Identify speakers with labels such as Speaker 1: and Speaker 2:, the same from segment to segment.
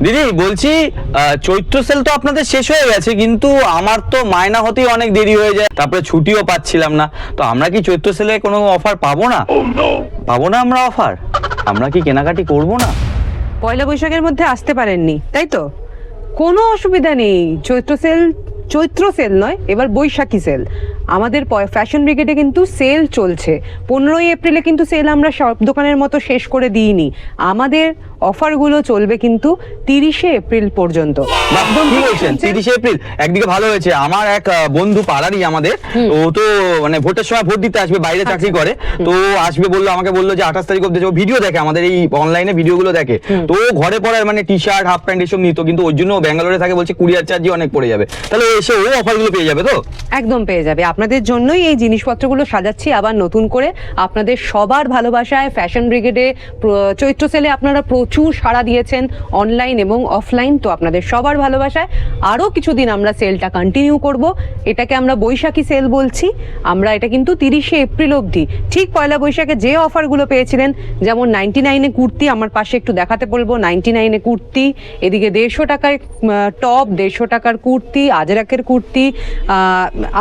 Speaker 1: দিদি বলছি চৈত্র সেল তো আপনাদের শেষ হয়ে গেছে, কিন্তু আমার তো মায়না হতেই অনেক দেরি হয়ে যায়, তারপরে ছুটিও পাচ্ছিলাম না। তো আমরা কি চৈত্র সেলে কোনো অফার পাবো না? পাবো না আমরা অফার? আমরা কি কেনাকাটি করব না?
Speaker 2: পয়লা বৈশাখের মধ্যে আসতে পারেননি তাই তো? কোনো অসুবিধা নেই। চৈত্র সেল নয়, এবার বৈশাখী সেল। আমাদের ফ্যাশন ব্রিগেডে কিন্তু সেল চলছে। 15ই এপ্রিলে কিন্তু সেল আমরা সব দোকানের মতো শেষ করে দিইনি। আমাদের অফারগুলো চলবে কিন্তু 30শে এপ্রিল পর্যন্ত।
Speaker 1: একদম কি বলছেন? 30শে এপ্রিল? একদিকে ভালো হয়েছে, আমার এক বন্ধু পাড়ারই আমাদের, ও তো মানে ভোটের সময় ভোট দিতে আসবে, বাইরে চাকরি করে, তো আসবে বললো, আমাকে বললো যে 28 তারিখ অব্দি। ও ভিডিও দেখে, আমাদের এই অনলাইনে ভিডিওগুলো দেখে, তো ও ঘরে পড়ার মানে টি শার্ট হাফ প্যান্ট এসব নিত, কিন্তু ওই জন্য ব্যাঙ্গালোরে থাকে, বলছে কুরিয়ার চার্জই অনেক পড়ে যাবে। তাহলে এসে ও অফারগুলো পেয়ে যাবে তো?
Speaker 2: একদম পেয়ে যাবে। আপনাদের জন্যই এই জিনিসপত্রগুলো সাজাচ্ছি আবার নতুন করে। আপনাদের সবার ভালোবাসায় ফ্যাশন ব্রিগেডে চৈত্র সেলে আপনারা প্রচুর সাড়া দিয়েছেন, অনলাইন এবং অফলাইন। তো আপনাদের সবার ভালোবাসায় আরও কিছুদিন আমরা সেলটা কন্টিনিউ করব। এটাকে আমরা বৈশাখী সেল বলছি। আমরা এটা কিন্তু 30শে এপ্রিল অবধি, ঠিক পয়লা বৈশাখে যে অফারগুলো পেয়েছিলেন, যেমন 99-এ কুর্তি, আমার পাশে একটু দেখাতে বলবো, 99-এ কুর্তি, এদিকে 150 টাকায় টপ, 150 টাকার কুর্তি, আজরাকের কুর্তি,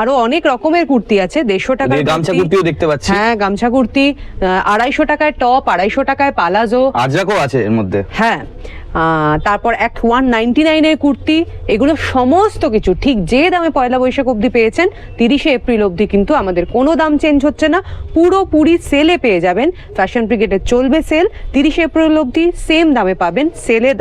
Speaker 2: আরো অনেক রকমের কুর্তি আছে। 150 টাকার
Speaker 1: গামছা কুর্তিও দেখতে পাচ্ছি।
Speaker 2: হ্যাঁ, গামছা কুর্তি, 250 টাকায় টপ, 250 টাকায় পালাজো,
Speaker 1: আজরাকও আছে এর মধ্যে।
Speaker 2: হ্যাঁ। তারপর 199-এর কুর্তি, এগুলো সমস্ত কিছু ঠিক যে দামে পয়লা বৈশাখ অবধি পেয়েছেন, 30শে এপ্রিল অবধি কিন্তু আমাদের কোনো দাম চেঞ্জ হচ্ছে না। পুরোপুরি সেলে পেয়ে যাবেন। ফ্যাশন ব্রিগেডে চলবে সেল 30শে এপ্রিল অবধি, সেম দামে পাবেন। সেলের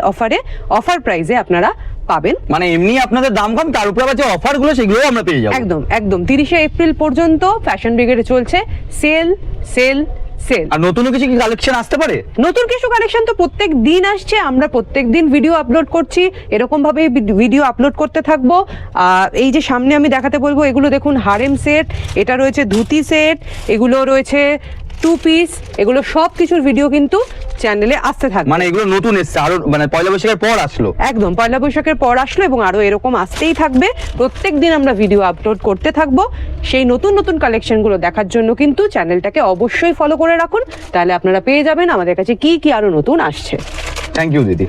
Speaker 2: অফার প্রাইসে আপনারা পাবেন।
Speaker 1: মানে এমনি আপনাদের দাম কম, তার উপরে আবার যে অফার গুলো সেগুলো আমরা পেয়ে যাবো।
Speaker 2: একদম একদম 30শে এপ্রিল পর্যন্ত ফ্যাশন ব্রিগেডে চলছে সেল সেল সেল।
Speaker 1: আর নতুন কিছু কি কালেকশন আসতে পারে?
Speaker 2: নতুন কিছু কালেকশন তো প্রত্যেক দিন আসছে। আমরা প্রত্যেক দিন ভিডিও আপলোড করছি, এরকম ভাবে ভিডিও আপলোড করতে থাকবো। এই যে সামনে আমি দেখাতে বলবো, এগুলো দেখুন হারেম সেট, এটা রয়েছে ধুতি সেট, এগুলো রয়েছে 2 পিস, এগুলো সব কিছুর ভিডিও কিন্তু চ্যানেলে আসতে থাকবে।
Speaker 1: মানে এগুলো নতুন এসছে, আরো মানে পয়লা বৈশাখের পর আসলো।
Speaker 2: একদম পয়লা বৈশাখের পর আসলো এবং আরো এরকম আসতেই থাকবে। প্রত্যেক দিন আমরা ভিডিও আপলোড করতে থাকবো। সেই নতুন নতুন কালেকশনগুলো দেখার জন্য কিন্তু চ্যানেলটাকে অবশ্যই ফলো করে রাখুন, তাহলে আপনারা পেয়ে যাবেন আমাদের কাছে কি কি আরো নতুন আসছে।
Speaker 1: থ্যাংক ইউ দিদি।